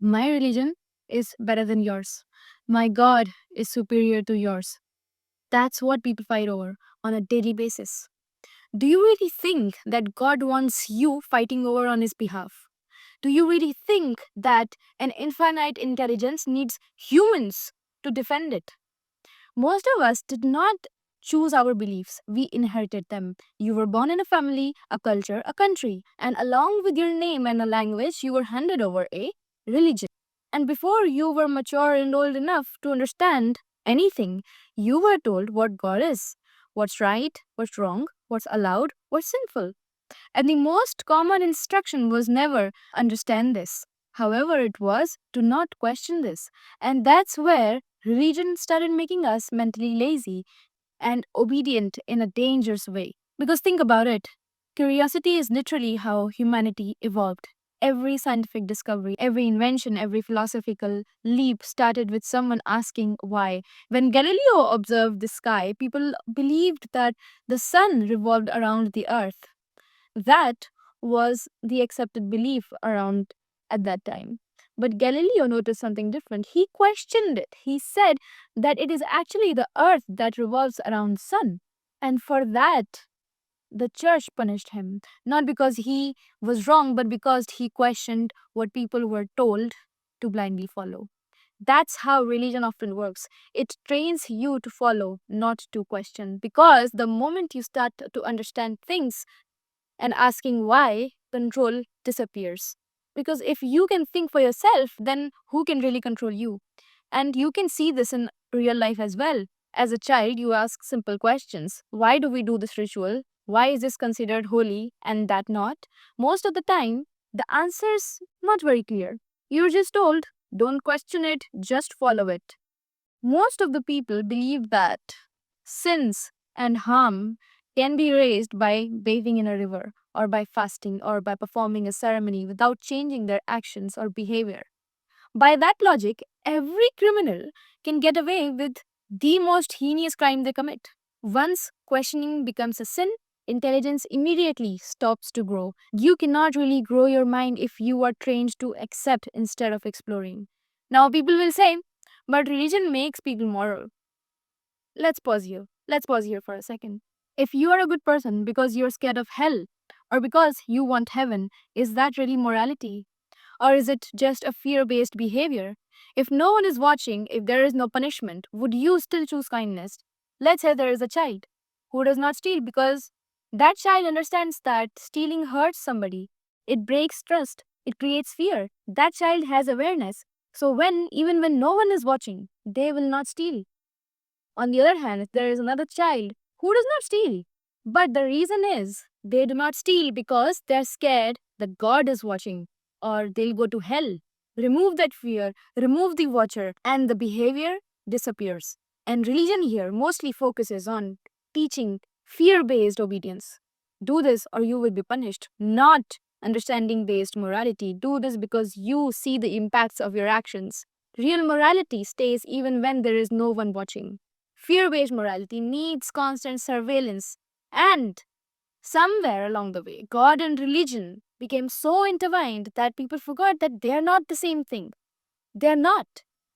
My religion is better than yours. My God is superior to yours. That's what people fight over on a daily basis. Do you really think that God wants you fighting over on his behalf? Do you really think that an infinite intelligence needs humans to defend it? Most of us did not choose our beliefs, we inherited them. You were born in a family, a culture, a country, and along with your name and a language, you were handed over a religion. And before you were mature and old enough to understand anything, you were told what God is, what's right, what's wrong, what's allowed, what's sinful. And the most common instruction was never understand this. However, it was to not question this. And that's where religion started making us mentally lazy and obedient in a dangerous way. Because think about it, curiosity is literally how humanity evolved. Every scientific discovery, every invention, every philosophical leap started with someone asking why. When Galileo observed the sky, people believed that the sun revolved around the earth. That was the accepted belief around at that time. But Galileo noticed something different. He questioned it. He said that it is actually the earth that revolves around the sun. And for that, the church punished him. Not because he was wrong, but because he questioned what people were told to blindly follow. That's how religion often works. It trains you to follow, not to question. Because the moment you start to understand things, and asking why, control disappears. Because if you can think for yourself, then who can really control you? And you can see this in real life as well. As a child, you ask simple questions. Why do we do this ritual? Why is this considered holy and that not? Most of the time, the answer's not very clear. You're just told, don't question it, just follow it. Most of the people believe that sins and harm can be erased by bathing in a river or by fasting or by performing a ceremony without changing their actions or behavior. By that logic, every criminal can get away with the most heinous crime they commit. Once questioning becomes a sin, intelligence immediately stops to grow. You cannot really grow your mind if you are trained to accept instead of exploring. Now, people will say, but religion makes people moral. Let's pause here. Let's pause here for a second. If you are a good person because you're scared of hell or because you want heaven, is that really morality? Or is it just a fear based behavior? If no one is watching, if there is no punishment, would you still choose kindness? Let's say there is a child who does not steal because that child understands that stealing hurts somebody. It breaks trust. It creates fear. That child has awareness. So even when no one is watching, they will not steal. On the other hand, if there is another child who does not steal, but the reason is they do not steal because they're scared that God is watching or they'll go to hell. Remove that fear, remove the watcher, and the behavior disappears. And religion here mostly focuses on teaching fear based obedience. Do this or you will be punished, not understanding based morality. Do this because you see the impacts of your actions. Real morality stays even when there is no one watching. Fear based morality needs constant surveillance. And somewhere along the way, God and religion became so intertwined that people forgot that they are not the same thing. They're not.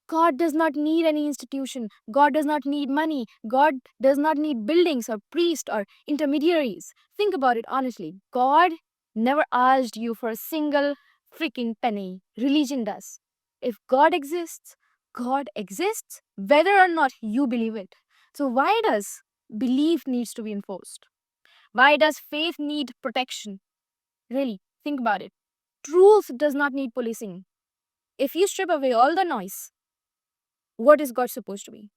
God does not need any institution. God does not need money. God does not need buildings or priests or intermediaries. Think about it honestly. God never asked you for a single freaking penny. Religion does. If God exists whether or not you believe it. So why does belief needs to be enforced? Why does faith need protection? Really, think about it. Truth does not need policing. If you strip away all the noise, what is God supposed to be?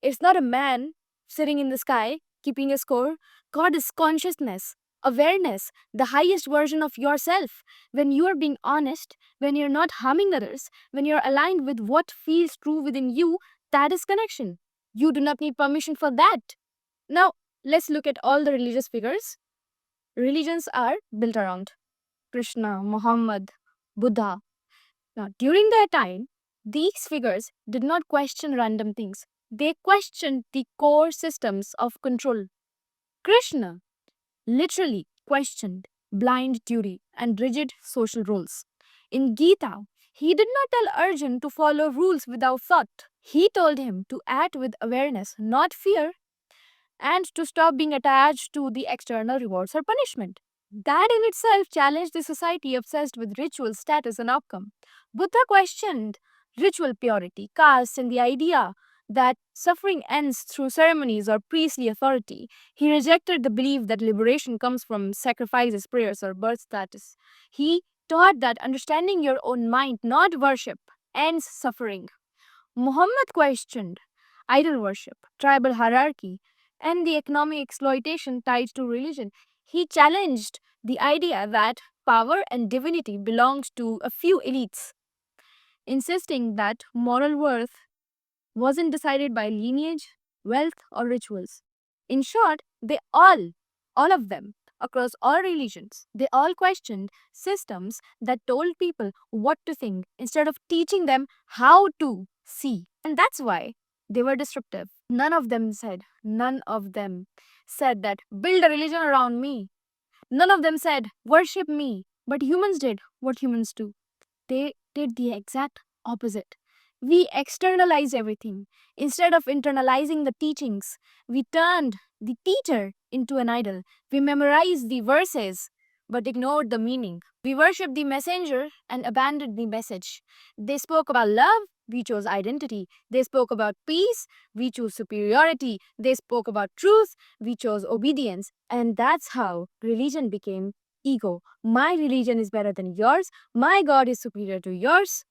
It's not a man sitting in the sky keeping a score. God is consciousness, awareness, the highest version of yourself. When you are being honest, when you're not harming others, when you're aligned with what feels true within you, that is connection. You do not need permission for that. Now, let's look at all the religious figures. Religions are built around Krishna, Muhammad, Buddha. Now, during their time, these figures did not question random things. They questioned the core systems of control. Krishna literally questioned blind duty and rigid social roles. In Gita, He did not tell Arjun to follow rules without thought. He told him to act with awareness, not fear, and to stop being attached to the external rewards or punishment. That in itself challenged the society obsessed with ritual status and outcome. Buddha questioned ritual purity, caste, and the idea that suffering ends through ceremonies or priestly authority. He rejected the belief that liberation comes from sacrifices, prayers, or birth status. He taught that understanding your own mind, not worship, ends suffering. Muhammad questioned idol worship, tribal hierarchy, and the economic exploitation tied to religion. He challenged the idea that power and divinity belonged to a few elites, insisting that moral worth wasn't decided by lineage, wealth, or rituals. In short, all of them, across all religions, they all questioned systems that told people what to think instead of teaching them how to see. And that's why they were disruptive. None of them said that build a religion around me. None of them said worship me. But humans did what humans do. They did the exact opposite. We externalized everything. Instead of internalizing the teachings, we turned the teacher into an idol. We memorized the verses but ignored the meaning. We worshiped the messenger and abandoned the message. They spoke about love, we chose identity. They spoke about peace, we chose superiority. They spoke about truth, we chose obedience. And that's how religion became ego. My religion is better than yours. My God is superior to yours.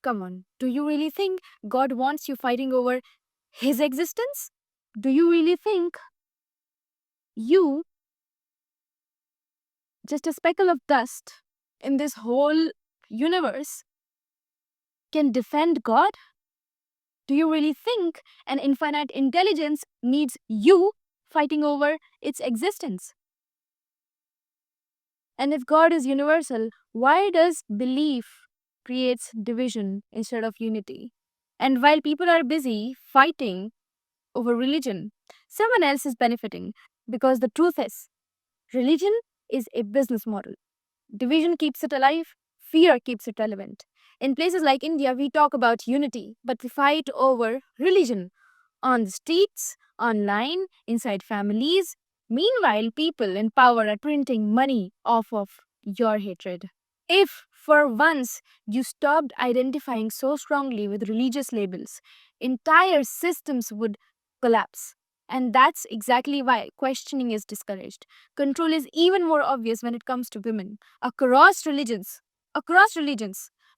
Come on, do you really think God wants you fighting over his existence? Do you really think you, just a speckle of dust in this whole universe, can defend God? Do you really think an infinite intelligence needs you fighting over its existence? And if God is universal, why does belief creates division instead of unity? And while people are busy fighting over religion, someone else is benefiting because the truth is, religion is a business model. Division keeps it alive, fear keeps it relevant. In places like India, we talk about unity, but we fight over religion on the streets, online, inside families. Meanwhile, people in power are printing money off of your hatred. If for once you stopped identifying so strongly with religious labels, entire systems would collapse. And that's exactly why questioning is discouraged. Control is even more obvious when it comes to women. Across religions,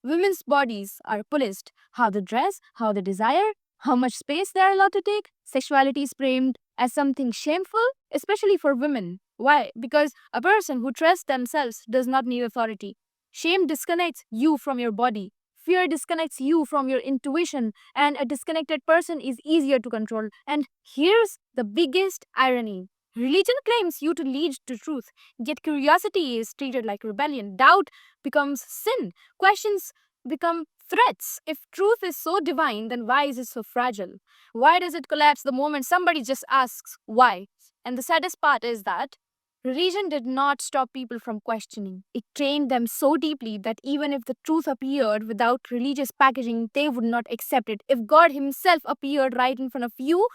women's bodies are policed. How they dress, how they desire, how much space they are allowed to take. Sexuality is framed as something shameful, especially for women. Why? Because a person who trusts themselves does not need authority. Shame disconnects you from your body. Fear disconnects you from your intuition, and a disconnected person is easier to control. And here's the biggest irony. Religion claims you to lead to truth, yet curiosity is treated like rebellion. Doubt becomes sin. Questions become threats. If truth is so divine, then why is it so fragile? Why does it collapse the moment somebody just asks why? And the saddest part is that religion did not stop people from questioning. It trained them so deeply that even if the truth appeared without religious packaging, they would not accept it. If God Himself appeared right in front of you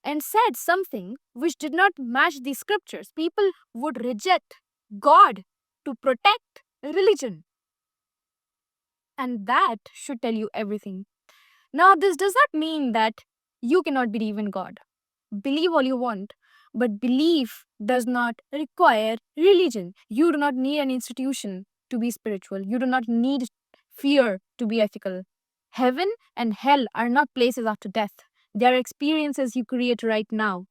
and said something which did not match the scriptures, people would reject God to protect religion. And that should tell you everything. Now, this does not mean that you cannot believe in God. Believe all you want, but belief does not require religion. You do not need an institution to be spiritual. You do not need fear to be ethical. Heaven and hell are not places after death, they are experiences you create right now.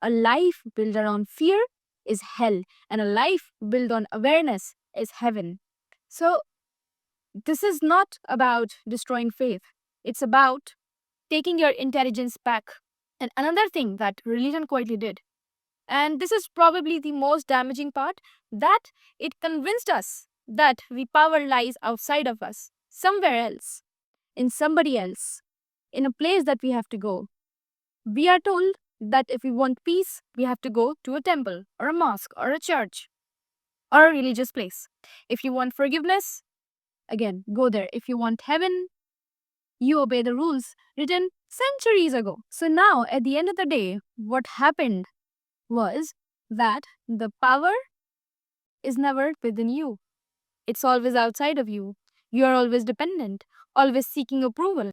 A life built around fear is hell, and a life built on awareness is heaven. So, this is not about destroying faith, it's about taking your intelligence back. And another thing that religion quietly did, and this is probably the most damaging part, that it convinced us that the power lies outside of us, somewhere else, in somebody else, in a place that we have to go. We are told that if we want peace, we have to go to a temple or a mosque or a church or a religious place. If you want forgiveness, Again, go there. If you want heaven, you obey the rules written centuries ago. So now, at the end of the day, what happened was that the power is never within you. It's always outside of you. You are always dependent, always seeking approval.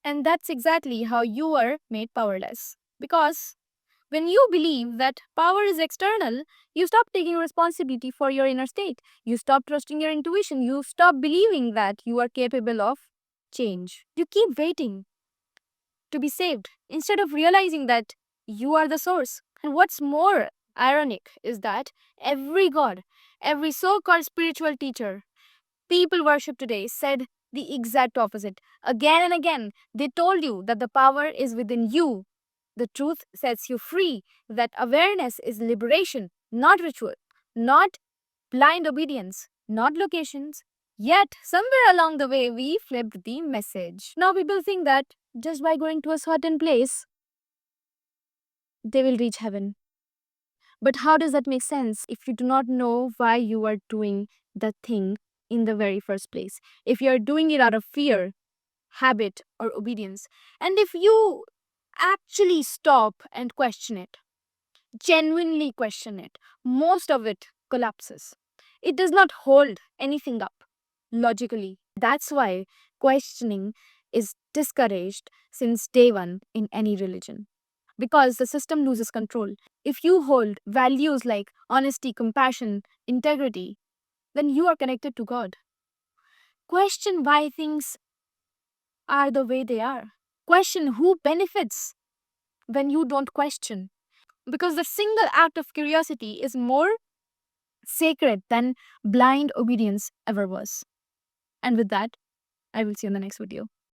And that's exactly how you are made powerless. Because when you believe that power is external, you stop taking responsibility for your inner state. You stop trusting your intuition. You stop believing that you are capable of change. You keep waiting to be saved instead of realizing that you are the source. And what's more ironic is that every god, every so called spiritual teacher people worship today said the exact opposite. Again and again, they told you that the power is within you. The truth sets you free, that awareness is liberation, not ritual, not blind obedience, not locations. Yet, somewhere along the way, we flipped the message. Now, people think that just by going to a certain place, they will reach heaven. But how does that make sense if you do not know why you are doing the thing in the very first place? If you are doing it out of fear, habit, or obedience, and if you actually stop and question it, genuinely question it, most of it collapses. It does not hold anything up logically. That's why questioning is discouraged since day one in any religion. Because the system loses control. If you hold values like honesty, compassion, integrity, then you are connected to God. Question why things are the way they are. Question who benefits when you don't question. Because the single act of curiosity is more sacred than blind obedience ever was. And with that, I will see you in the next video.